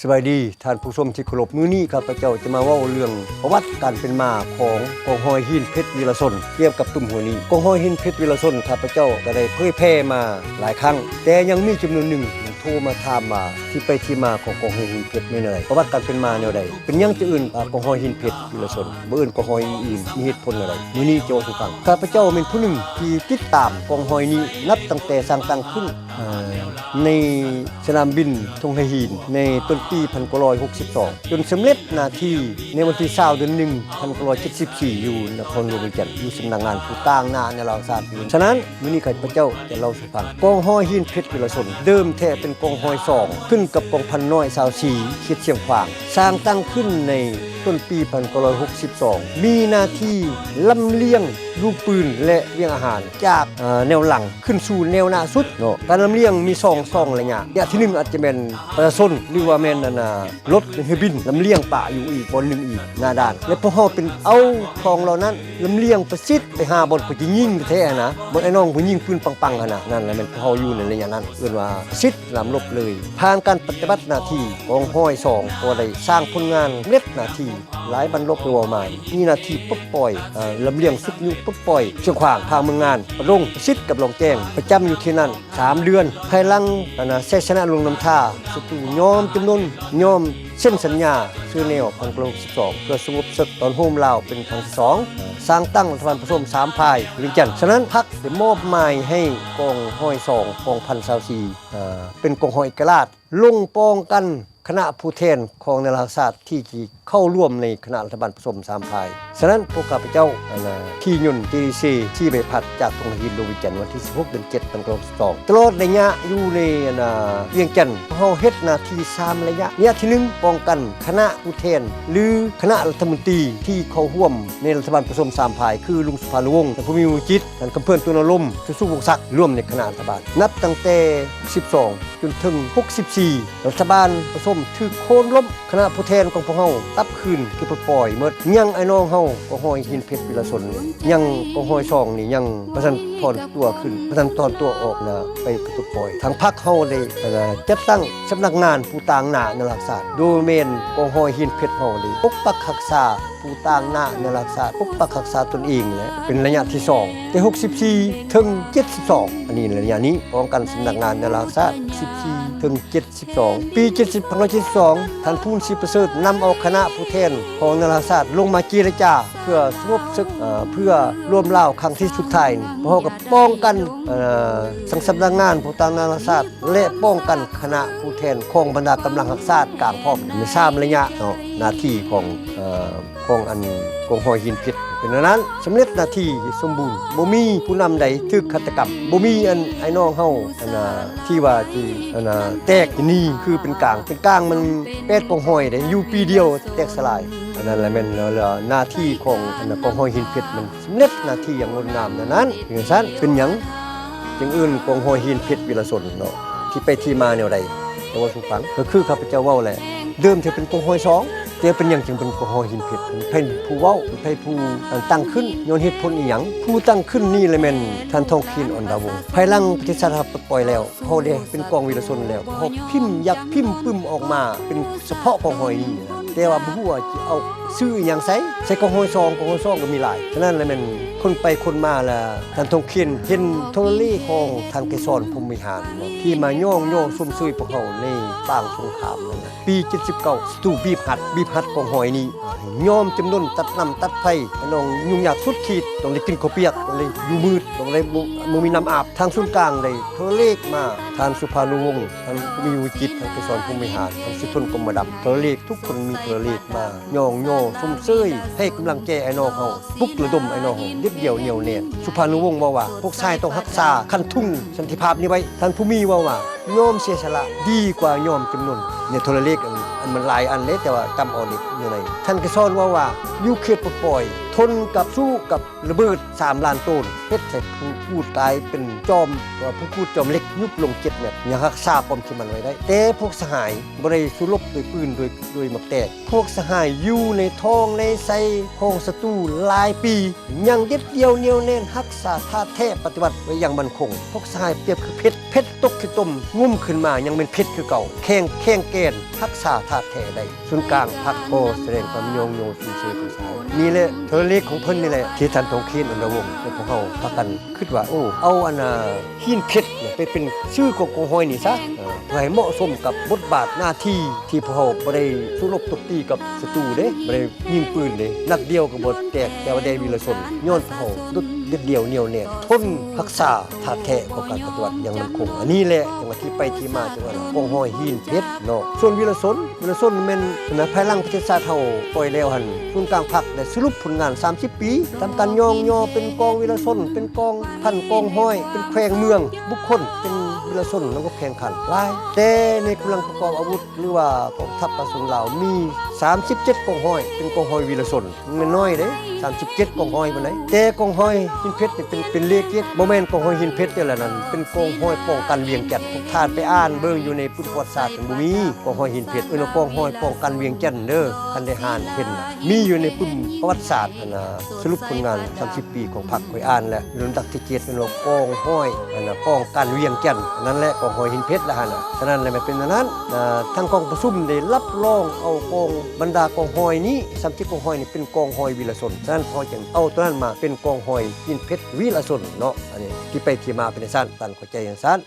สวัสดีท่านผู้ชมที่เคารพมื้อนี้ข้าพเจ้าจะมาเว้าเรื่องประวัติการเป็นมาของกองห้อยหินเพชรวีรชนเกี่ยวกับตุ่มหัวนี้กองห้อยหินเพชรวีรชนข้าพเจ้าก็ได้เผยแพร่มาหลายครั้งแต่ยังมีจำนวนหนึ่งโทรมาถามมาที่ไปที่มาของกองห้อยหินเพชรไม่เหนื่อยประวัติการเป็นมาแนวใดเป็นยังจะอื่นกองห้อยหินเพชรวีรชนบ่อื่นกองห้อยอื่นมีเหตุผลอะไรมื้อนี้จะว่าสู่ฟังข้าพเจ้าเป็นผู้หนึ่งที่ติดตามกองห้อยนี้นับตั้งแต่สร้างตั้งขึ้นในสนามบินทงหินในต้นปี1962จนสำเร็จหน้าที่ในวันที่20เดือน1 1974อยู่นครหลวงวิจันทร์อยู่สำนักงานผู้ต่างหน้าในลาวศาสตร์อยู่ฉะนั้นมื้อนี้ข้าพเจ้าจะเล่าสู่ฟังกองห้อยหินเพชรวีรชนเดิมแท้เป็นกองห้อย2ขึ้นกับกองพันน้อย24เขตเชียงขวางสร้างตั้งขึ้นในต้นปี1962มีหน้าที่ลำเลียงลูกปืนและเลี้ยงอาหารจากแนวหลังขึ้นสู่แนวหน้าสุดเนาะการลำเลียงมี2ระยะอย่างที่1อาจจะเป็นประชาชนหรือว่าแม่นรถเฮบินลำเลียงป่าอยู่อีกบนนึงอีกหน้าด้านและพวกเฮาเป็นเอาของเหล่านั้นลำเลียงประสิทธิ์ไปหาบนผู้ยิงแท้นะบ่ไอ้น้องผู้ยิงปืนปังๆนะนั่นแหละแม่นพวกเฮาอยู่ในระยะนั้นเอิ้นว่าสิทธิ์ลำลบเลยผ่านการปฏิบัติหน้าที่กองห้อย2ก็ได้สร้างผลงานเล็ดหน้าที่หลายบรรลบตัวมามีหน้าที่ปลดปล่อยลำเลียงสุกยุปลดปล่อยเชียงขวางทางเมืองงานประดงประสิทธิ์กับรองแจ้งประจำอยู่ที่นั่น3เดือนภายหลังเสชนะลงน้ำท่าศัตรูยอมจำนวนยอมเส้นสัญญาชื่อแนว1962เพื่อสงบศึกตอนโฮมลาวเป็นครั้งที่2สร้างตั้งรัฐบาลผสม3ภายวิจันทร์ฉะนั้นพรรคได้มอบหมายให้กองห้อย2กองพัน24เป็นกองห้อยเอกราชลงป้องกันคณะผู้แทนของนราศาสตร์ที่เข้าร่วมในคณะรัฐบาลผสม3ภายฉะนั้นพวกข้าพเจ้าที่ยนต์ TDC ที่ไปพัดจากตรงหินลงวิจันทร์วันที่16เดือน7 1962ตลอดระยะอยู่ในเวียงจันทร์เฮาเฮ็ดหน้าที่3ระยะที่1ป้องกันคณะผู้แทนหรือคณะรัฐมนตรีที่เข้าร่วมในรัฐบาลผสม3ภายคือลุงสุภานุวงศ์ท่านผู้มีวิจิตรท่านกำเพิ่นตุนลมสุวงศ์ศักดิ์ร่วมในคณะรัฐบาลนับตั้งแต่12จนถึง64รัฐบาลผสมถือโค่นล้มคณะผู้แทนของพวกเฮาตับคืนคือปล่อยหมดยังไอ้น้องเฮาก็ห้อยหินเพชรวีรชนยังก็ห้อยซองนี่ยังประทันถอนตัวขึ้นประทันถอนตัวออกนะไปปล่อยทางพรรคเฮาได้จัดตั้งสำนักงานผู้ต่างหน้านราศาสตร์โดยเมนก็ห้อยหินเพชรเฮาได้ปกปักรักษาผู้ต่างหน้านราศาสตร์ปกปักรักษาตนเองแหละเป็นระยะที่2แต่64ถึง72อันนี้ระยะนี้ป้องกันสำนักงานนราศาสตร์14ถึง72ปี1972ท่านผู้สิประเสริฐนำเอาคณะผู้แทนของนราศาสตร์ลงมาเจรจาเพื่อสงบศึกเพื่อร่วมเล่าครั้งที่สุดท้ายพวกกับป้องกันสำนักงานผู้ต่างนราศาสตร์และป้องกันคณะผู้แทนของบรรดากำลังรักษากลางพร้อมใน3ระยะเนาะหน้าที่ของกองห้อยหินเพชรเป็นนั้นสำเร็จหน้าที่สมบูรณ์บ่มีผู้นำใดถูกฆาตกรรมบ่มีไอ้น้องเฮาที่ว่าที่แตกนี่คือเป็นกลางมันเป็ดกองห้อยได้อยู่ปีเดียวแตกสลายอันนั้นแหละแม่นหน้าที่ของกองห้อยหินเพชรมันสำเร็จหน้าที่อย่างงดงามนั้นอย่างซั่นเป็นหยังจังอื่นกองห้อยหินเพชรวีรชนเนาะที่ไปที่มาแนวใดแต่ว่าสุฟังก็คือข้าพเจ้าเว้าแหละเดิมจะเป็นกองห้อย2แต่เป็นอย่างจึงเป็นกองห้อยหินเพชรเป็นผู้เว้าเป็นผู้ตั้งขึ้นย้อนเหตุผลอีหยังผู้ตั้งขึ้นนี่เลยแม่นท่านทองคินอ่อนดาวงศ์ภายหลังประเทศชาติปล่อยแล้วเฮาได้เป็นกองวีรชนแล้วเฮาพิมพ์ยักษ์พิมพ์ปึ้มออกมาเป็นเฉพาะกองห้อยนี่นะแต่ว่าบ่ฮู้ว่าสิเอาชื่ออีหยังใส่กองห้อย2ก็มีหลายฉะนั้นเลยแม่นคนไปคนมาแล้วท่านทองคินเห็นโทรลีของทางเกษรพรหมวิหารที่มาย่องซุ่มซุยพวกเฮาในปางสงครามนั่นน่ะปี79สตูบีบหัดกองหอยนี่ยอมจำนวนตัดน้ำตัดไฟน้องยุ่งยากสุดขีดต้องได้กินข้าวเปียกต้องได้อยู่มืดต้องได้บ่มีน้ำอาบทางศูนย์กลางได้โทรเลขมาท่านสุภานุวงศ์ท่านมีวิจิตรท่านเกษรพรหมวิหารท่านสิทนกรมดำโทรเลขทุกคนมีโทรเลขมาย่องซุ่มเซ้ยให้กำลังใจไอ้น้องเฮาปลุกระดมไอ้น้องเฮาเด็ดเดียวเหนียวแน่สุภานุวงศ์ว่าพวกชายต้องรักษาคันทุ่งสันติภาพนี้ไว้ท่านผู้มีว่ายอมเสียสละดีกว่ายอมจำนวนเนี่ยโทรเลขอันมันหลายอันเลยแต่ว่าจำเอาเด็กอยู่ไหนท่านก็สอนว่าอยู่เขตปล่อยทนกับสู้กับระเบิด3ล้านต้นเฮ็ดให้ผู้พูดตายเป็นจอมผู้พูดจอมเล็กยุบลง7เนี่ยยังรักษาความที่มันไว้ได้แต่พวกสหายบ่ได้สู้รบด้วยปืนด้วยหมักแตกพวกสหายอยู่ในท้องในไส้ของศัตรูหลายปียังเด็ดเดียวเหนียวแน่นรักษาท่าแท้ปฏิบัติไว้อย่างมั่นคงพวกสหายเปรียบคือเพชร เพชรตกขี้ต้มงุ่มขึ้นมายังเป็นเพชรคือเก่าแข้งเกณฑ์ทักษะธาตุแท้ได้ศูนย์กลางพักโกแสดงความโยงสุนเสือผู้ชายนี่แหละเทอเลขของเพิ่นนี่แหละที่ท่านทองเคียนอันวงศ์และพวกเฮาพากันคิดว่าโอ้เอาอันน่ะหินเพชรเนี่ยไปเป็นชื่อกองห้อยนี่ซะเพื่อให้เหมาะสมกับบทบาทหน้าที่ที่พวกเฮาบ่ได้สู้รบตบตีกับศัตรูเด้บ่ได้ยิงปืนเด้นัดเดียวก็บ่แตกแต่ว่าได้วีรชนย้อนพวกเฮาดุดเดียวเหนียวแน่ทนรักษาธาตุแท้ของการปฏิวัติอย่างมั่นคงอันนี้แหละจังว่าที่ไปที่มาจังว่ากองห้อยหินเพชรเนาะส่วนวีรชนแม่นนะภายหลังประเทศชาติเฮาปล่อยแล้วหั่นศูนย์กลางพักได้สรุปผลงาน30 ปีทำการย่อเป็นกองวีรชนเป็นกองพันกองห้อยเป็นแขวงเมืองบุคคลเป็นวีรชนแล้วก็แข่งขันหลายแต่ในกำลังประกอบอาวุธหรือว่ากองทัพกระสุนลาวมี37กองห้อยเป็นกองห้อยวีรชนมันน้อยเด้37กองห้อยบ่ไหนแต่กองห้อยหินเพชรนี่เป็นเลขเกียรติบ่แม่นกองห้อยหินเพชรเด้อล่ะนั่นเป็นกองห้อยป้องกันเวียงจันทน์ทุกท่านไปอ่านเบิ่งอยู่ในพุทธประวัติศาสตร์บ่มีกองห้อยหินเพชรกองห้อยป้องกันเวียงจันทน์เด้อคันได้อ่านเห็นมีอยู่ในปุ่มประวัติศาสตร์นะสรุปผลงาน30 ปีของพรรคข่อยอ่านแล้วลำดับที่7เป็นกองห้อยป้องกันเวียงจันทน์นั่นแหละกองห้อยหินเพชรล่ะหั่นน่ะฉะนั้นเลยมันเป็นอย่างนั้นทั้งกองประชุมได้รับรองเอากองบรรดากองห้อยนี้30กองห้อยนี่เป็นกองห้อยวีรชนฉะนั้นพอจังเอาตัวนั้นมาเป็นกองห้อยหินเพชรวีรชนเนาะอันนี้ที่ไปที่มาเป็นซั่นตันเข้าใจอย่างซั่น